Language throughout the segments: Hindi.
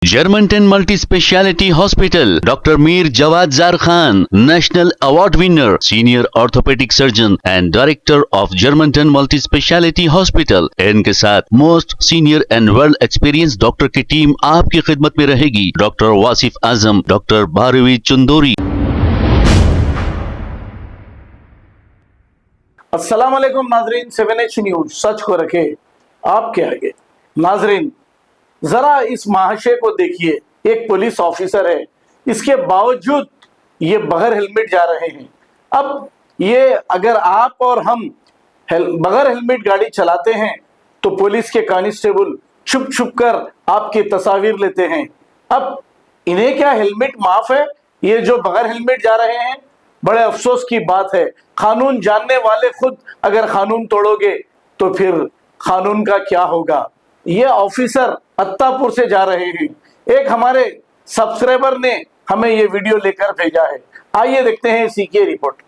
Germantown Multi-Speciality Hospital, Dr. Mir Jawad Zar Khan, National Award winner, Senior Orthopedic Surgeon and Director of Germantown Multi-Speciality Hospital। इनके साथ most senior and world experience doctor की टीम आपकी खिदमत में रहेगी। Doctor Wasif Azam, doctor Bharvi Chandori. अस्सलाम वालेकुम नाजरीन, 7H न्यूज सच को रखे आपके आगे। नाजरीन, जरा इस महाशय को देखिए, एक पुलिस ऑफिसर है, इसके बावजूद ये बगैर हेलमेट जा रहे हैं। अब ये अगर आप और हम बगैर हेलमेट गाड़ी चलाते हैं तो पुलिस के कांस्टेबल छुप छुप कर आपकी तस्वीर लेते हैं। अब इन्हें क्या हेलमेट माफ है? ये जो बगैर हेलमेट जा रहे हैं, बड़े अफसोस की बात है। कानून जानने वाले खुद अगर कानून तोड़ोगे तो फिर कानून का क्या होगा? ये ऑफिसर अत्तापुर से जा रहे हैं। एक हमारे सब्सक्राइबर ने हमें ये वीडियो लेकर भेजा है, आइए देखते हैं इसी की report.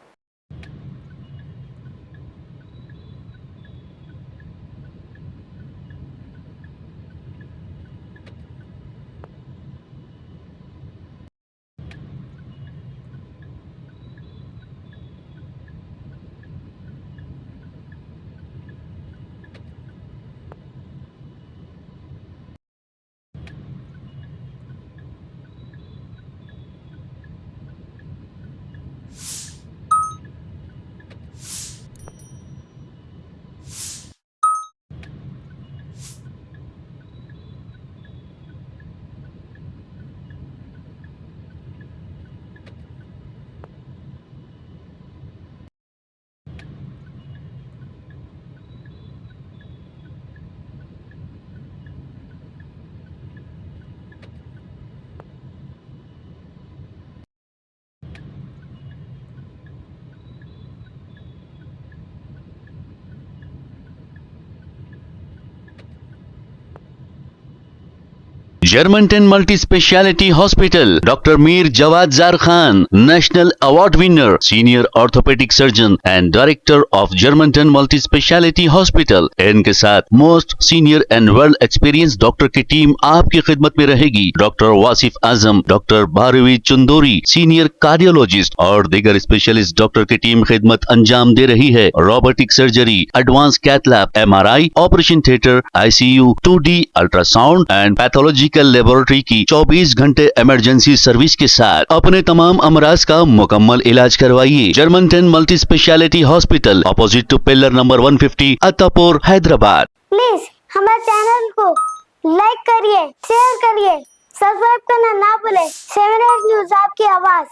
Germantown Multi-Speciality Hospital, Dr. Mir Jawad Zar Khan, National Award winner, Senior Orthopedic Surgeon and Director of Germantown Multi-Speciality Hospital। इनके साथ most senior and world experience doctor की टीम आपकी खिदमत में रहेगी। Doctor Wasif Azam, doctor Bharvi Chandori, senior cardiologist और दीगर स्पेशलिस्ट डॉक्टर की टीम खिदमत अंजाम दे रही है। Robotic surgery, advance cath lab, MRI, operation theatre, ICU, 2D ultrasound and pathological laboratory की 24 घंटे इमरजेंसी सर्विस के साथ अपने तमाम अमराज का मुकम्मल इलाज करवाइए। Germanten multi speciality hospital, opposite to pillar number 150, Attapur, Hyderabad. Please हमारे चैनल को लाइक करिए, शेयर करिए, सब्सक्राइब करना ना भूले। 7H न्यूज आपकी आवाज।